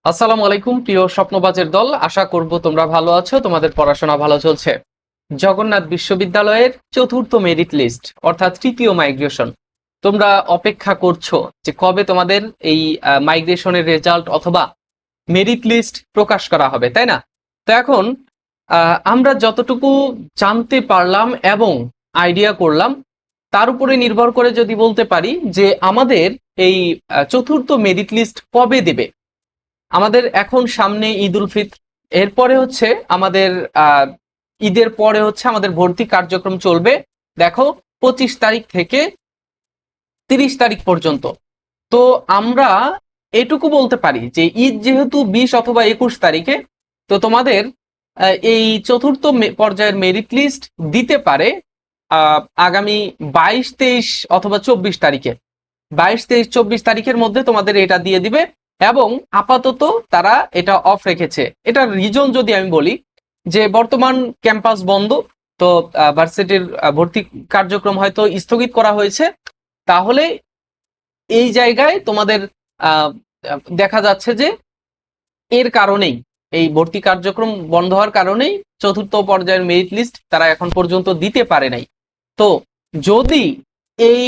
আসসালামু আলাইকুম প্রিয় স্বপ্নবাজের দল, আশা করব তোমরা ভালো আছো, তোমাদের পড়াশোনা ভালো চলছে। জগন্নাথ বিশ্ববিদ্যালয়ের চতুর্থ মেরিট লিস্ট অর্থাৎ তৃতীয় মাইগ্রেশন, তোমরা অপেক্ষা করছো যে কবে তোমাদের এই মাইগ্রেশনের রেজাল্ট অথবা মেরিট লিস্ট প্রকাশ করা হবে, তাই না? তো এখন আমরা যতটুকু জানতে পারলাম এবং আইডিয়া করলাম তার উপরে নির্ভর করে যদি বলতে পারি যে আমাদের এই চতুর্থ মেরিট লিস্ট কবে দেবে। আমাদের এখন সামনে ঈদ উল ফিতর, এরপরে হচ্ছে আমাদের ঈদের পরে হচ্ছে আমাদের ভর্তি কার্যক্রম চলবে। দেখো, 25 তারিখ থেকে 30 তারিখ পর্যন্ত। তো আমরা এটুকু বলতে পারি যে ঈদ যেহেতু 20 অথবা 21 তারিখে, তো তোমাদের এই চতুর্থ পর্যায়ের মেরিট লিস্ট দিতে পারে আগামী 22, 23 অথবা 24 তারিখে। 22, 23, 24 তারিখের মধ্যে তোমাদের এটা দিয়ে দিবে এবং আপাতত তারা এটা অফ রেখেছে। এটার রিজন যদি আমি বলি যে বর্তমান ক্যাম্পাস বন্ধ, তো ভার্সিটির ভর্তি কার্যক্রম হয়তো স্থগিত করা হয়েছে, তাহলে এই জায়গায় তোমাদের দেখা যাচ্ছে যে এর কারণেই, এই ভর্তি কার্যক্রম বন্ধ হওয়ার কারণেই চতুর্থ পর্যায়ের মেরিট লিস্ট তারা এখন পর্যন্ত দিতে পারে নাই। তো যদি এই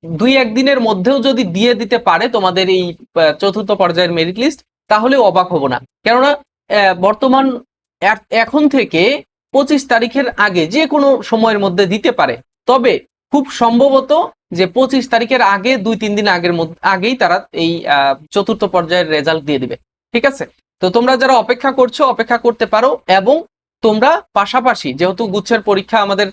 2-1 দিনের মধ্যেও যদি দিয়ে দিতে পারে তোমাদের এই চতুর্থ পর্যায়ের মেরিট লিস্ট, তাহলেও অবাক হব না। কেননা বর্তমান এখন থেকে 25 তারিখের আগে যে কোনো সময়ের মধ্যে দিতে পারে, তবে খুব সম্ভবত যে 25 তারিখের আগে 2-3 দিন আগেই তারা এই চতুর্থ পর্যায়ের রেজাল্ট দিয়ে দিবে। ঠিক আছে? তো তোমরা যারা অপেক্ষা করছো অপেক্ষা করতে পারো, এবং তোমরা পাশাপাশি যেহেতু গুচ্ছের পরীক্ষা আমাদের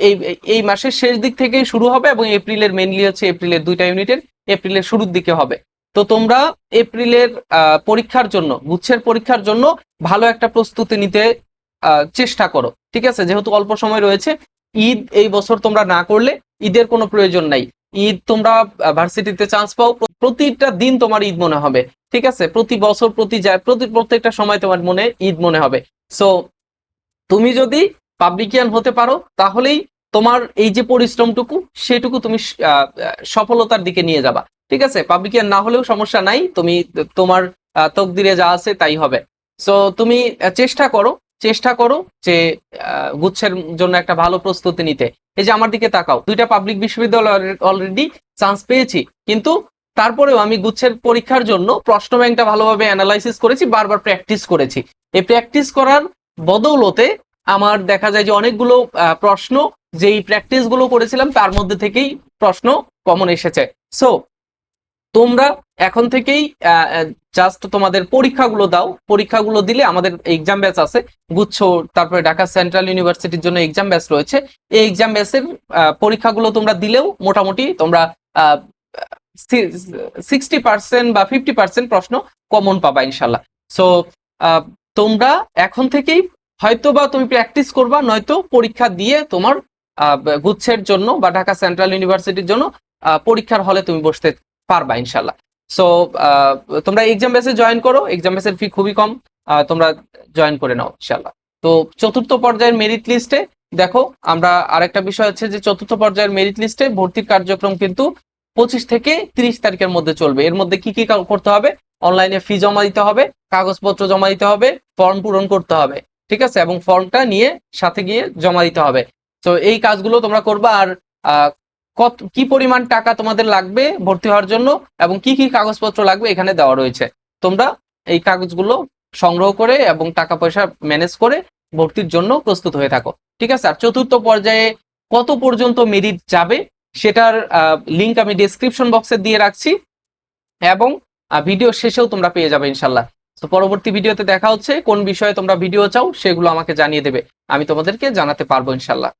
এই এই মাসের শেষ দিক থেকেই শুরু হবে এবং এপ্রিলের মেইনলি হচ্ছে এপ্রিলের 2টা ইউনিটের এপ্রিলের শুরুর দিকে হবে। তো তোমরা এপ্রিলের পরীক্ষার জন্য, গুচ্ছের পরীক্ষার জন্য ভালো একটা প্রস্তুতি নিতে চেষ্টা করো। ঠিক আছে? যেহেতু অল্প সময় রয়েছে, ঈদ এই বছর তোমরা না করলে ঈদের কোনো প্রয়োজন নাই। ঈদ তোমরা ভার্সিটিতে চান্স পাও, প্রতিটা দিন তোমার ঈদ মনে হবে। ঠিক আছে? প্রতি বছর প্রত্যেকটা সময় তোমার মনে ঈদ মনে হবে। সো তুমি যদি পাবলিকিয়ান হতে পারো তাহলেই তোমার এই যে পরিশ্রমটুকু সেটুকু তুমি সফলতার দিকে নিয়ে যাবা। ঠিক আছে? পাবলিকিয়ান না হলেও সমস্যা নাই, তুমি তোমার তকদিরে যা আছে তাই হবে। সো তুমি চেষ্টা করো যে গুচ্ছের জন্য একটা ভালো প্রস্তুতি নিতে। এই যে আমার দিকে তাকাও, 2টা পাবলিক বিশ্ববিদ্যালয় অলরেডি চান্স পেয়েছি, কিন্তু তারপরেও আমি গুচ্ছের পরীক্ষার জন্য প্রশ্ন ব্যাংকটা ভালোভাবে অ্যানালাইসিস করেছি, বারবার প্র্যাকটিস করেছি। এই প্র্যাকটিস করার বদৌলতে আমার দেখা যায় যে অনেকগুলো প্রশ্ন, যেই প্র্যাকটিস গুলো করেছিলাম তার মধ্যে থেকেই প্রশ্ন কমন এসেছে। সো তোমরা এখন থেকেই জাস্ট তোমাদের পরীক্ষাগুলো দাও, পরীক্ষাগুলো দিলে আমাদের এক্সাম ব্যাচ আছে গুচ্ছ, তারপরে ঢাকা সেন্ট্রাল ইউনিভার্সিটির জন্য এক্সাম ব্যাচ রয়েছে। এই এক্সাম ব্যাচের পরীক্ষাগুলো তোমরা দিলেও মোটামুটি তোমরা 60% বা 50% প্রশ্ন কমন পাবা ইনশাল্লাহ। সো তোমরা এখন থেকেই হয়তো বা তুমি প্র্যাকটিস করবা, নয়তো পরীক্ষা দিয়ে তোমার গুচ্ছের জন্য বা ঢাকা সেন্ট্রাল ইউনিভার্সিটির জন্য পরীক্ষার হলে তুমি বসতে পারবা ইনশাল্লাহ। সো তোমরা এক্সাম ব্যাচে জয়েন করো, এক্সাম ব্যাচের ফি খুবই কম, তোমরা জয়েন করে নাও ইনশাল্লাহ। তো চতুর্থ পর্যায়ের মেরিট লিস্টে দেখো, আমরা আরেকটা বিষয় হচ্ছে যে চতুর্থ পর্যায়ের মেরিট লিস্টে ভর্তির কার্যক্রম কিন্তু 25 থেকে 30 তারিখের মধ্যে চলবে। এর মধ্যে কি কি করতে হবে? অনলাইনে ফি জমা দিতে হবে, কাগজপত্র জমা দিতে হবে, ফর্ম পূরণ করতে হবে। ঠিক আছে? এবং ফর্মটা নিয়ে সাথে গিয়ে জমা দিতে হবে। তো এই কাজগুলো তোমরা করবা। আর কত কি পরিমাণ টাকা তোমাদের লাগবে ভর্তি হওয়ার জন্য এবং কি কি কাগজপত্র লাগবে এখানে দেওয়া রয়েছে। তোমরা এই কাগজগুলো সংগ্রহ করে এবং টাকা পয়সা ম্যানেজ করে ভর্তির জন্য প্রস্তুত হয়ে থাকো। ঠিক আছে? আর চতুর্থ পর্যায়ে কত পর্যন্ত মেরিট যাবে সেটার লিংক আমি ডেসক্রিপশন বক্সে দিয়ে রাখছি, এবং ভিডিও শেষেও তোমরা পেয়ে যাবে ইনশাল্লাহ। তো পরবর্তী ভিডিওতে দেখা হচ্ছে, কোন বিষয়ে তোমরা ভিডিও চাও সেগুলো আমাকে জানিয়ে দেবে, আমি তোমাদেরকে জানাতে পারবো ইনশাল্লাহ।